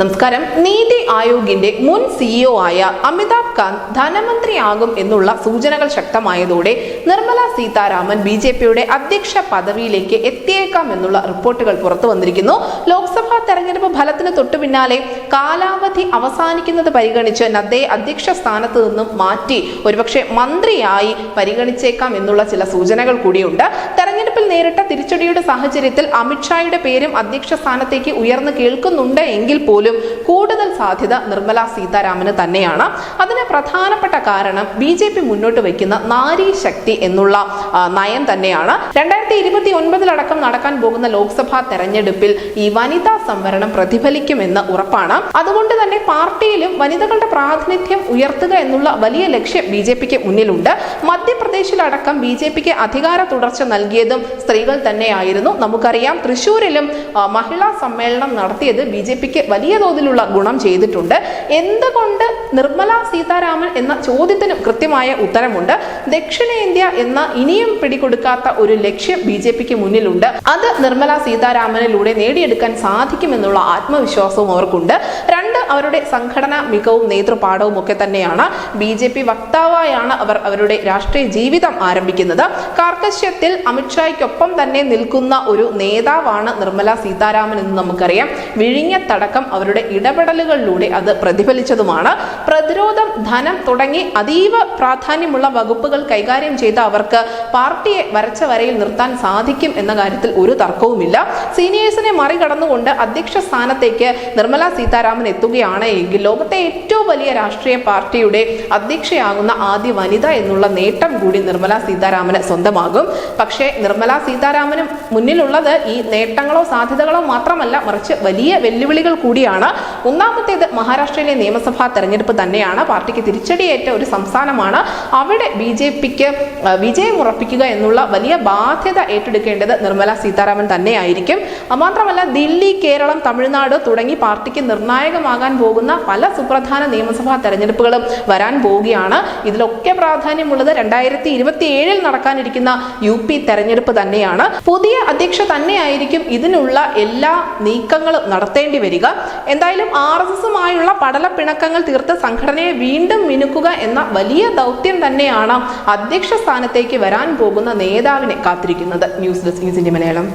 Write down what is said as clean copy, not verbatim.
നമസ്കാരം. നീതി ആയോഗിന്റെ മുൻ സിഇഒ ആയ അമിതാഭ് കാന്ത് ധനമന്ത്രിയാകും എന്നുള്ള സൂചനകൾ ശക്തമായതോടെ നിർമ്മല സീതാരാമൻ ബിജെപിയുടെ അധ്യക്ഷ പദവിയിലേക്ക് എത്തിയേക്കാം എന്നുള്ള റിപ്പോർട്ടുകൾ പുറത്തു വന്നിരിക്കുന്നു. ലോക്സഭാ തെരഞ്ഞെടുപ്പ് ഫലത്തിന് തൊട്ടു പിന്നാലെ കാലാവധി അവസാനിക്കുന്നത് പരിഗണിച്ച് നദ്ദയെ അധ്യക്ഷ സ്ഥാനത്ത് നിന്നും മാറ്റി ഒരുപക്ഷെ മന്ത്രിയായി പരിഗണിച്ചേക്കാം എന്നുള്ള ചില സൂചനകൾ കൂടിയുണ്ട്. തെരഞ്ഞെടുപ്പിൽ നേരിട്ട തിരിച്ചടിയുടെ സാഹചര്യത്തിൽ അമിത്ഷായുടെ പേരും അധ്യക്ഷ സ്ഥാനത്തേക്ക് ഉയർന്നു കേൾക്കുന്നുണ്ട് എങ്കിൽ പോലും കൂടുതൽ സാധ്യത നിർമ്മല സീതാരാമന് തന്നെയാണ്. അതിന് പ്രധാനപ്പെട്ട കാരണം ബിജെപി മുന്നോട്ട് വയ്ക്കുന്ന നാരി ശക്തി എന്നുള്ള നയം തന്നെയാണ്. 2029 അടക്കം നടക്കാൻ പോകുന്ന ലോക്സഭാ തെരഞ്ഞെടുപ്പിൽ ഈ വനിതാ സംവരണം പ്രതിഫലിക്കുമെന്ന് ഉറപ്പാണ്. അതുകൊണ്ട് തന്നെ പാർട്ടിയിലും വനിതകളുടെ പ്രാതിനിധ്യം ഉയർത്തുക എന്നുള്ള വലിയ ലക്ഷ്യം ബിജെപിക്ക് മുന്നിലുണ്ട്. മധ്യപ്രദേശിലടക്കം ബിജെപിക്ക് അധികാര തുടർച്ച നൽകിയതും സ്ത്രീകൾ തന്നെയായിരുന്നു. നമുക്കറിയാം, തൃശ്ശൂരിലും മഹിളാ സമ്മേളനം നടത്തിയത് ബിജെപിക്ക് വലിയ തോതിലുള്ള ഗുണം ചെയ്തിട്ടുണ്ട്. എന്തുകൊണ്ട് നിർമ്മല സീതാരാമൻ എന്ന ചോദ്യത്തിന് കൃത്യമായ ഉത്തരമുണ്ട്. ദക്ഷിണേന്ത്യ എന്ന ഇനിയും പിടികൊടുക്കാത്ത ഒരു ലക്ഷ്യം ബിജെപിക്ക് മുന്നിലുണ്ട്. അത് നിർമ്മല സീതാരാമനിലൂടെ നേടിയെടുക്കാൻ സാധിക്കുമെന്നുള്ള ആത്മവിശ്വാസവും അവർക്കുണ്ട്. രണ്ട്, അവരുടെ സംഘടനാ മികവും നേതൃപാഠവും ഒക്കെ തന്നെയാണ്. ബിജെപി വക്താവായാണ് അവർ അവരുടെ രാഷ്ട്രീയ ജീവിതം ആരംഭിക്കുന്നത്. കാർക്കശ്യത്തിൽ അമിത്ഷായ്ക്കൊപ്പം തന്നെ നിൽക്കുന്ന ഒരു നേതാവാണ് നിർമ്മല സീതാരാമൻ എന്ന് നമുക്കറിയാം. വിഴിഞ്ഞത്തടക്കം അവരുടെ ഇടപെടലുകളിലൂടെ അത് പ്രതിഫലിച്ചതുമാണ്. പ്രതിരോധം, ധനം തുടങ്ങി അതീവ പ്രാധാന്യമുള്ള വകുപ്പുകൾ കൈകാര്യം ചെയ്ത അവർക്ക് പാർട്ടിയെ വരച്ച വരയിൽ നിർത്താൻ സാധിക്കും എന്ന കാര്യത്തിൽ ഒരു തർക്കവുമില്ല. സീനിയേഴ്സിനെ മറികടന്നുകൊണ്ട് അധ്യക്ഷ സ്ഥാനത്തേക്ക് നിർമ്മല സീതാരാമൻ എത്തുകയാണ് എങ്കിൽ ലോകത്തെ ഏറ്റവും വലിയ രാഷ്ട്രീയ പാർട്ടിയുടെ അധ്യക്ഷയാകുന്ന ആദ്യ വനിത എന്നുള്ള നേട്ടം കൂടി നിർമ്മല സീതാരാമന് സ്വന്തമാകും. പക്ഷേ നിർമ്മല സീതാരാമന് മുന്നിലുള്ളത് ഈ നേട്ടങ്ങളോ സാധ്യതകളോ മാത്രമല്ല, മറിച്ച് വലിയ വെല്ലുവിളികൾ കൂടിയാണ്. ഒന്നാമത്തേത് മഹാരാഷ്ട്രയിലെ നിയമസഭാ തെരഞ്ഞെടുപ്പ് തന്നെയാണ്. പാർട്ടിക്ക് തിരിച്ചടിയേറ്റ ഒരു സംസ്ഥാനമാണ്. അവിടെ ബിജെപിക്ക് വിജയം ഉറപ്പിക്കുക എന്നുള്ള വലിയ ബാധ്യത ഏറ്റെടുക്കേണ്ടത് നിർമ്മല സീതാരാമൻ തന്നെയായിരിക്കും. മാത്രമല്ല, ദില്ലി, കേരളം, തമിഴ്നാട് തുടങ്ങി പാർട്ടിക്ക് നിർണായകമാകാൻ പോകുന്ന പല സുപ്രധാന നിയമസഭാ തെരഞ്ഞെടുപ്പുകളും വരാൻ പോവുകയാണ്. ഇതിലൊക്കെ പ്രാധാന്യമുള്ളത് 2027 നടക്കാനിരിക്കുന്ന UP തെരഞ്ഞെടുപ്പ് തന്നെയാണ്. പുതിയ അധ്യക്ഷ തന്നെയായിരിക്കും ഇതിനുള്ള എല്ലാ നീക്കങ്ങളും നടത്തേണ്ടി വരിക. എന്തായാലും RSSുമായുള്ള പടലപ്പിണക്കങ്ങൾ തീർത്ത് സംഘടനയെ വീണ്ടും മിനുക്കുക എന്ന വലിയ ദൗത്യം തന്നെയാണ് അധ്യക്ഷ സ്ഥാനത്തേക്ക് വരാൻ പോകുന്ന നേതാവിനെ കാത്തിരിക്കുന്നത്. News desk news India Malayalam.